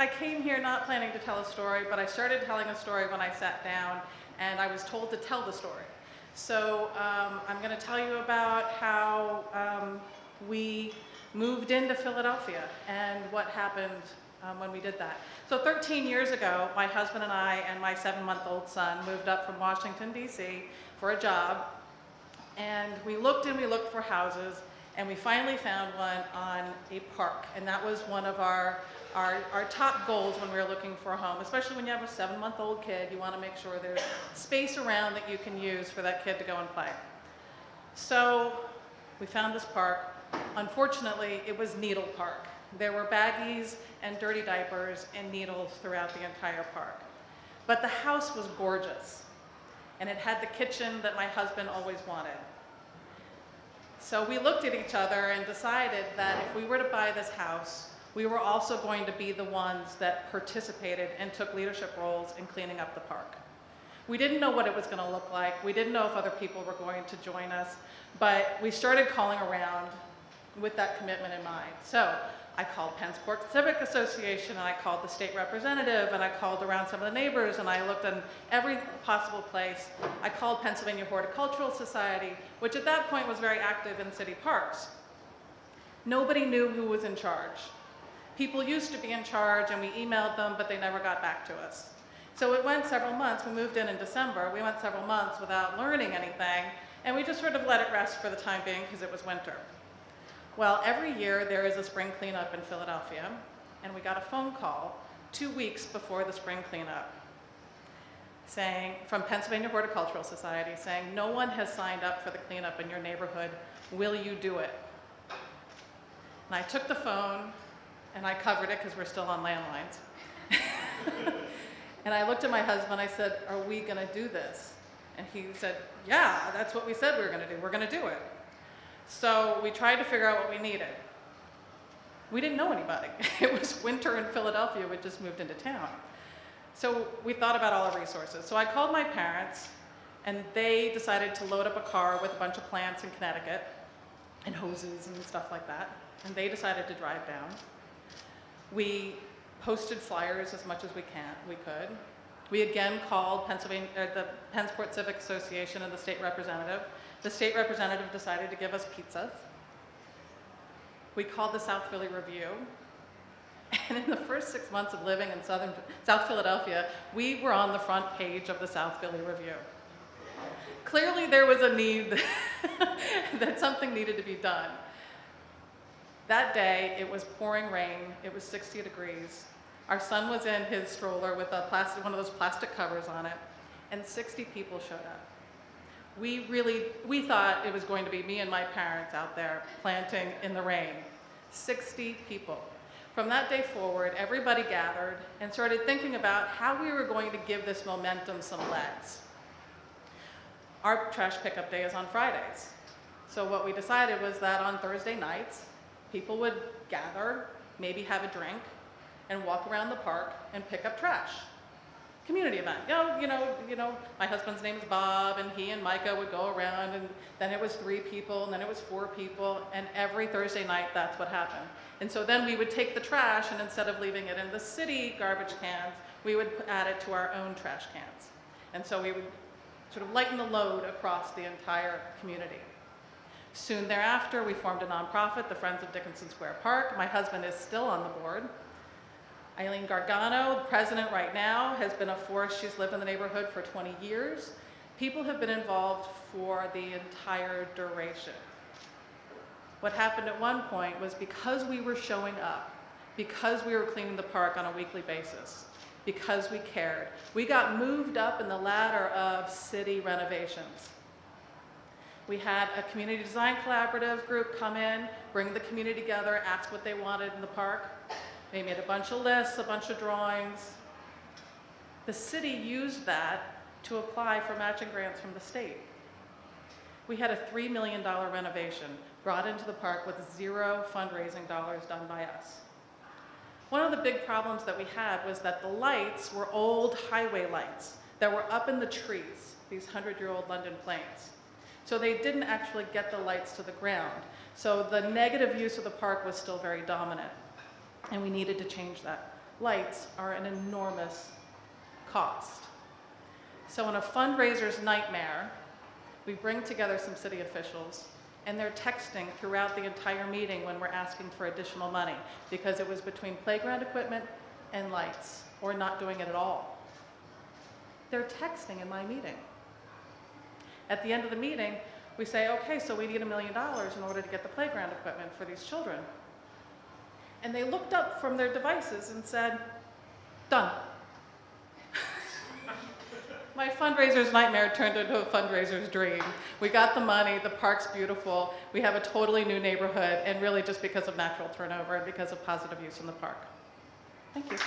I came here not planning to tell a story, but I started telling a story when I sat down and I was told to tell the story. So I'm going to tell you about how we moved into Philadelphia and what happened when we did that. So 13 years ago, my husband and I and my 7-month-old son moved up from Washington, D.C. for a job. And we looked for houses, and we finally found one on a park. And that was one of our top goals when we were looking for a home, especially when you have a 7-month-old kid. You want to make sure there's space around that you can use for that kid to go and play. So we found this park. Unfortunately, it was Needle Park. There were baggies and dirty diapers and needles throughout the entire park. But the house was gorgeous, and it had the kitchen that my husband always wanted. So we looked at each other and decided that if we were to buy this house, we were also going to be the ones that participated and took leadership roles in cleaning up the park. We didn't know what it was going to look like. We didn't know if other people were going to join us, but we started calling around with that commitment in mind. So I called Pensport Civic Association, and I called the state representative, and I called around some of the neighbors, and I looked in every possible place. I called Pennsylvania Horticultural Society, which at that point was very active in city parks. Nobody knew who was in charge. People used to be in charge, and we emailed them, but they never got back to us. So it went several months. We moved in December. We went several months without learning anything, and we just sort of let it rest for the time being because it was winter. Well, every year there is a spring cleanup in Philadelphia, and we got a phone call 2 weeks before the spring cleanup from Pennsylvania Horticultural Society saying, no one has signed up for the cleanup in your neighborhood. Will you do it? And I took the phone, and I covered it because we're still on landlines. And I looked at my husband, I said, are we going to do this? And he said, yeah, that's what we said we were going to do. We're going to do it. So we tried to figure out what we needed. We didn't know anybody. It was winter in Philadelphia. We just moved into town. So we thought about all our resources. So I called my parents, and they decided to load up a car with a bunch of plants in Connecticut and hoses and stuff like that. And they decided to drive down. We posted flyers as much as we could. We again called the Pensport Civic Association and the state representative. The state representative decided to give us pizza. We called the South Philly Review. And in the first 6 months of living in South Philadelphia, we were on the front page of the South Philly Review. Clearly there was a need that something needed to be done. That day, it was pouring rain. It was 60 degrees. Our son was in his stroller with one of those plastic covers on it, and 60 people showed up. We thought it was going to be me and my parents out there planting in the rain. 60 people. From that day forward, everybody gathered and started thinking about how we were going to give this momentum some legs. Our trash pickup day is on Fridays. So what we decided was that on Thursday nights, people would gather, maybe have a drink, and walk around the park and pick up trash. Community event. My husband's name is Bob, and he and Micah would go around, and then it was 3 people, and then it was 4 people, and every Thursday night that's what happened. And so then we would take the trash, and instead of leaving it in the city garbage cans, we would add it to our own trash cans. And so we would sort of lighten the load across the entire community. Soon thereafter, we formed a nonprofit, the Friends of Dickinson Square Park. My husband is still on the board. Eileen Gargano, the president right now, has been a force. She's lived in the neighborhood for 20 years. People have been involved for the entire duration. What happened at one point was because we were showing up, because we were cleaning the park on a weekly basis, because we cared, we got moved up in the ladder of city renovations. We had a community design collaborative group come in, bring the community together, ask what they wanted in the park. They made a bunch of lists, a bunch of drawings. The city used that to apply for matching grants from the state. We had a $3 million renovation brought into the park with 0 fundraising dollars done by us. One of the big problems that we had was that the lights were old highway lights that were up in the trees, these 100-year-old London planes. So they didn't actually get the lights to the ground. So the negative use of the park was still very dominant, and we needed to change that. lights are an enormous cost. So in a fundraiser's nightmare, we bring together some city officials, and they're texting throughout the entire meeting when we're asking for additional money, because it was between playground equipment and lights, or not doing it at all. They're texting in my meeting. At the end of the meeting, we say, okay, so we need $1 million in order to get the playground equipment for these children. And they looked up from their devices and said, done. My fundraiser's nightmare turned into a fundraiser's dream. We got the money, the park's beautiful, we have a totally new neighborhood, and really just because of natural turnover and because of positive use in the park. Thank you.